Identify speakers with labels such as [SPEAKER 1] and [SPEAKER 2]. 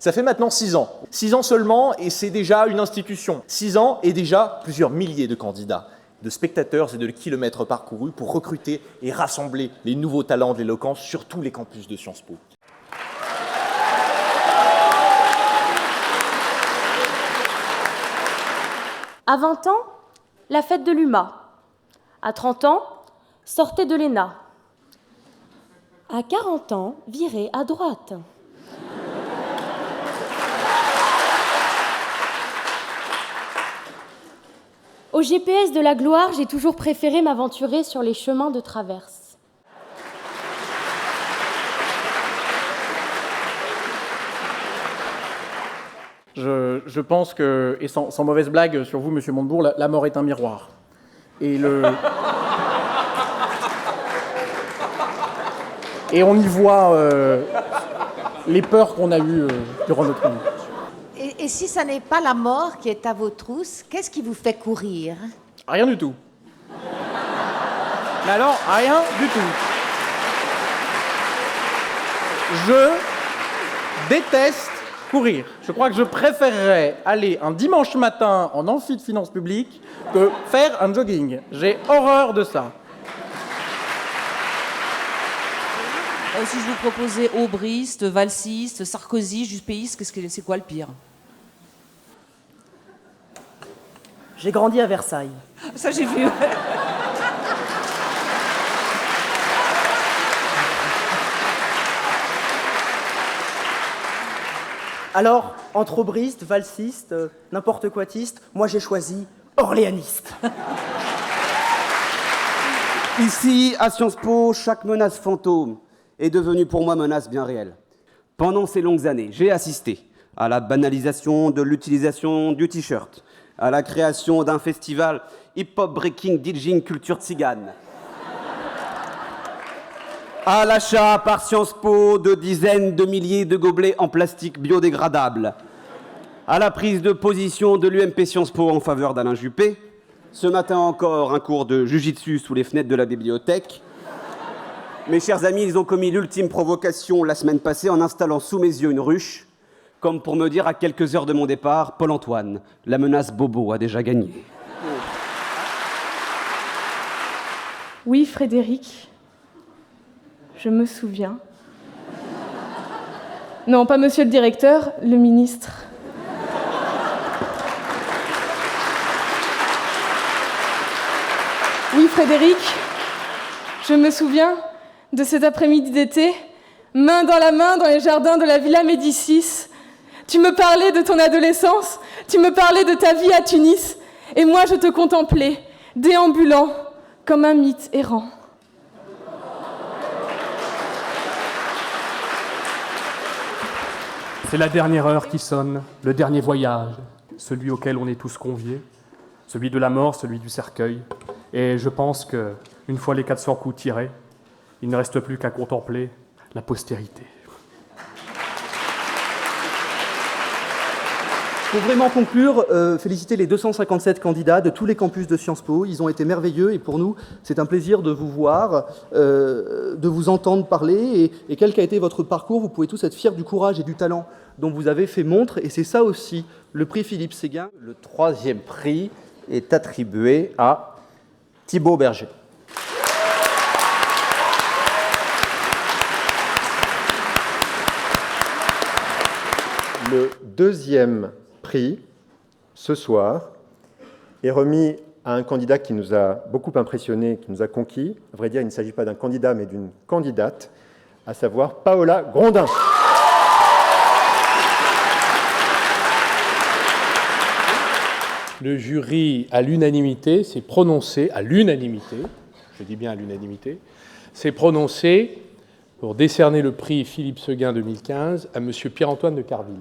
[SPEAKER 1] Ça fait maintenant 6 ans. 6 ans seulement et c'est déjà une institution. 6 ans et déjà plusieurs milliers de candidats, de spectateurs et de kilomètres parcourus pour recruter et rassembler les nouveaux talents de l'éloquence sur tous les campus de Sciences Po.
[SPEAKER 2] À 20 ans, la fête de l'UMA. À 30 ans, sortez de l'ENA. À 40 ans, virez à droite. Au GPS de la gloire, j'ai toujours préféré m'aventurer sur les chemins de traverse.
[SPEAKER 3] Je pense que, et sans mauvaise blague sur vous, Monsieur Montebourg, la mort est un miroir. Et on y voit les peurs qu'on a eues durant notre vie.
[SPEAKER 4] Et si ça n'est pas la mort qui est à vos trousses, qu'est-ce qui vous fait courir?
[SPEAKER 3] Rien du tout. Mais alors, rien du tout. Je déteste courir. Je crois que je préférerais aller un dimanche matin en amphi de finances publiques que faire un jogging. J'ai horreur de ça.
[SPEAKER 5] Si je vous proposais aubriste, valsiste, Sarkozy, juppéiste, c'est quoi le pire?
[SPEAKER 6] J'ai grandi à Versailles.
[SPEAKER 5] Ça, j'ai vu.
[SPEAKER 6] Alors, entre aubriste, valsiste, n'importe quoitiste, moi j'ai choisi orléaniste.
[SPEAKER 7] Ici, à Sciences Po, chaque menace fantôme est devenue pour moi menace bien réelle. Pendant ces longues années, j'ai assisté à la banalisation de l'utilisation du t-shirt, à la création d'un festival hip-hop breaking DJing culture tzigane, à l'achat par Sciences Po de dizaines de milliers de gobelets en plastique biodégradable, à la prise de position de l'UMP Sciences Po en faveur d'Alain Juppé, ce matin encore un cours de jujitsu sous les fenêtres de la bibliothèque. Mes chers amis, ils ont commis l'ultime provocation la semaine passée en installant sous mes yeux une ruche, comme pour me dire à quelques heures de mon départ, Paul-Antoine, la menace Bobo a déjà gagné.
[SPEAKER 8] Oui, Frédéric, je me souviens. Non, pas monsieur le directeur, le ministre. Oui, Frédéric, je me souviens de cet après-midi d'été, main dans la main dans les jardins de la Villa Médicis. Tu me parlais de ton adolescence, tu me parlais de ta vie à Tunis, et moi je te contemplais, déambulant comme un mythe errant.
[SPEAKER 9] C'est la dernière heure qui sonne, le dernier voyage, celui auquel on est tous conviés, celui de la mort, celui du cercueil. Et je pense qu'une fois les 400 coups tirés, il ne reste plus qu'à contempler la postérité.
[SPEAKER 6] Pour vraiment conclure, féliciter les 257 candidats de tous les campus de Sciences Po. Ils ont été merveilleux et pour nous, c'est un plaisir de vous voir, de vous entendre parler. Et quel qu'a été votre parcours, vous pouvez tous être fiers du courage et du talent dont vous avez fait montre. Et c'est ça aussi, le prix Philippe Séguin.
[SPEAKER 10] Le 3e prix est attribué à Thibaut Berger.
[SPEAKER 11] Le 2e prix, ce soir, est remis à un candidat qui nous a beaucoup impressionnés, qui nous a conquis. À vrai dire, il ne s'agit pas d'un candidat, mais d'une candidate, à savoir Paola Grondin.
[SPEAKER 9] Le jury, à l'unanimité, s'est prononcé, à l'unanimité, je dis bien à l'unanimité, s'est prononcé pour décerner le prix Philippe Séguin 2015 à M. Pierre-Antoine de Carville.